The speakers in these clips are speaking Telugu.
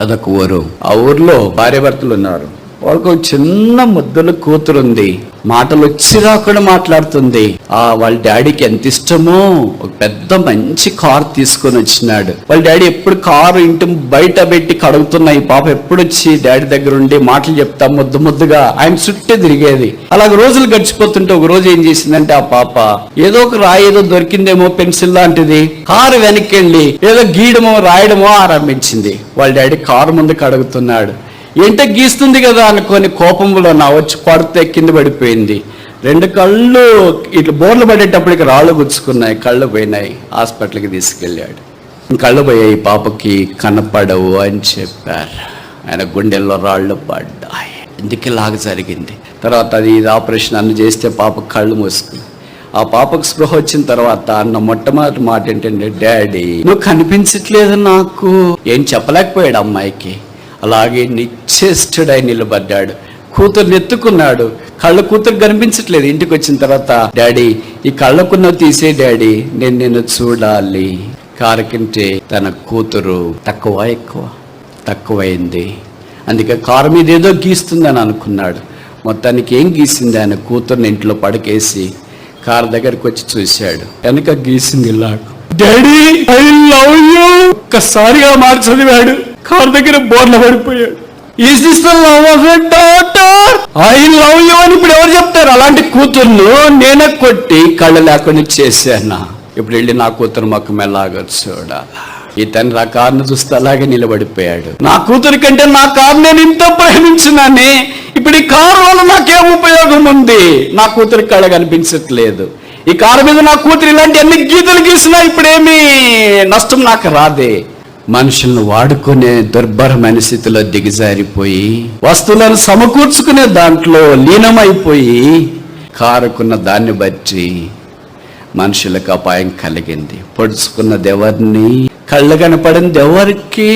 అదొక ఊరు. ఆ ఊర్లో భార్యాభర్తలు ఉన్నారు. వాళ్ళకు ఒక చిన్న ముద్దుల కూతురుంది. మాటలు వచ్చి రాకుండా మాట్లాడుతుంది. వాళ్ళ డాడీకి ఎంత ఇష్టమో ఒక పెద్ద మంచి కారు తీసుకొని వచ్చినాడు. వాళ్ళ డాడీ ఎప్పుడు కారు ఇంటి బయట పెట్టి కడుగుతున్నాయి. పాప ఎప్పుడు వచ్చి డాడీ దగ్గర ఉండి మాటలు చెప్తా ముద్దుగా ఆయన చుట్టే తిరిగేది. అలాగ రోజులు గడిచిపోతుంటే ఒక రోజు ఏం చేసిందంటే ఆ పాప ఏదో ఒక రాయి ఏదో దొరికిందేమో పెన్సిల్ లాంటిది, కారు వెనక్కి వెళ్ళి ఏదో గీయడమో రాయడమో ఆరంభించింది. వాళ్ళ డాడీ కారు ముందు కడుగుతున్నాడు. ఏంటో గీస్తుంది కదా అనుకొని కోపంలో వచ్చి పడితే కింద పడిపోయింది. 2 కళ్ళు ఇట్లా బోర్లు పడేటప్పటికి రాళ్ళు గుచ్చుకున్నాయి, కళ్ళు పోయినాయి. హాస్పిటల్కి తీసుకెళ్ళాడు. కళ్ళు పోయాయి, పాపకి కనపడవు అని చెప్పారు. ఆయన గుండెల్లో రాళ్ళు పడ్డాయి. ఎందుకు ఇలాగ జరిగింది? తర్వాత ఇది ఆపరేషన్ అన్ని చేస్తే పాపకు కళ్ళు మూసుకుని ఆ పాపకు స్పృహ వచ్చిన తర్వాత అన్న మొట్టమొదటి మాట ఏంటంటే, డాడీ నువ్వు కనిపించట్లేదు నాకు. ఏం చెప్పలేకపోయాడు అమ్మాయికి. అలాగే నిశ్చేష్టుడై నిలబడ్డాడు. కూతుర్ని ఎత్తుకున్నాడు. కూతురు కనిపించట్లేదు. ఇంటికి వచ్చిన తర్వాత, డాడీ ఈ కళ్ళకున్న తీసే డాడీ, నేను నిన్ను చూడాలి. కారుకింటే తన కూతురు తక్కువైంది. అందుకే కారు మీద ఏదో గీస్తుందని అనుకున్నాడు. మొత్తానికి ఏం గీసింది? ఆయన కూతుర్ని ఇంట్లో పడకేసి కారు దగ్గరికి వచ్చి చూశాడు. వెనక గీసింది ఇలాగ, డాడీ ఐ లవ్ యూ. ఒక్కసారిగా మాట చదివాడు. కారు దగ్గర బోర్ల పడిపోయాడు. Is this the love of a daughter? I love you అని ఇప్పుడు ఎవరు చెప్తారు? అలాంటి కూతుర్ను నేనే కొట్టి కళ్ళు లేకుండా చేశాను. ఇప్పుడు వెళ్ళి నా కూతురు మొక్కం ఎలాగో చూడాలా. ఈ తండ్రి ఆ కారును చూస్తే అలాగే నిలబడిపోయాడు. నా కూతురి కంటే నా కారు నేను ఇంత ప్రేమించినాని, ఇప్పుడు ఈ కారు వల్ల నాకేం ఉపయోగం ఉంది? నా కూతురి కళ కనిపించట్లేదు. ఈ కారు మీద నా కూతురు ఇలాంటి అన్ని గీతలు గీసినా ఇప్పుడేమీ నష్టం నాకు రాదే. మనుషులను వాడుకునే దుర్భరమైన స్థితిలో దిగజారిపోయి వస్తువులను సమకూర్చుకునే దాంట్లో లీనమైపోయి కారుకున్న దాన్ని బట్టి మనుషులకు అపాయం కలిగింది. పొడుచుకున్నది ఎవరిని? కళ్ళు కనపడింది ఎవరికి?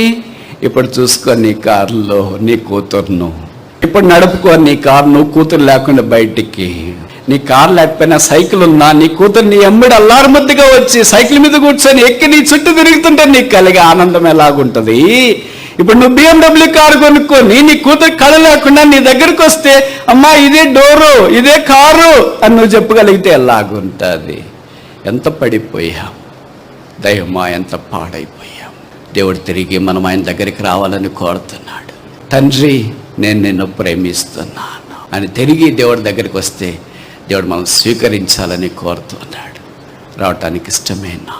ఇప్పుడు చూసుకో నీ కారులో నీ కూతురును, ఇప్పుడు నడుపుకో నీ కారును కూతురు లేకుండా బయటికి. నీ కారు లేకపోయినా సైకిల్ ఉన్నా నీ కూతురు నీ ఎమ్మడి అల్లారు ముద్దుగా వచ్చి సైకిల్ మీద కూర్చొని ఎక్కి నీ చుట్టూ తిరుగుతుంటే నీకు కలిగే ఆనందం ఎలాగుంటుంది? ఇప్పుడు నువ్వు BMW కారు కొనుక్కొని నీ కూతురు కళ లేకుండా నీ దగ్గరకు వస్తే, అమ్మా ఇదే డోరు, ఇదే కారు అని నువ్వు చెప్పగలిగితే ఎలాగుంటుంది? ఎంత పడిపోయాం దైవమా, ఎంత పాడైపోయాం. దేవుడు తిరిగి మనం ఆయన దగ్గరికి రావాలని కోరుతున్నాడు. తండ్రి నేను నిన్ను ప్రేమిస్తున్నాను అని తిరిగి దేవుడి దగ్గరికి వస్తే దేవుడు మనం స్వీకరించాలని కోరుతున్నాడు. రావటానికి ఇష్టమేనా?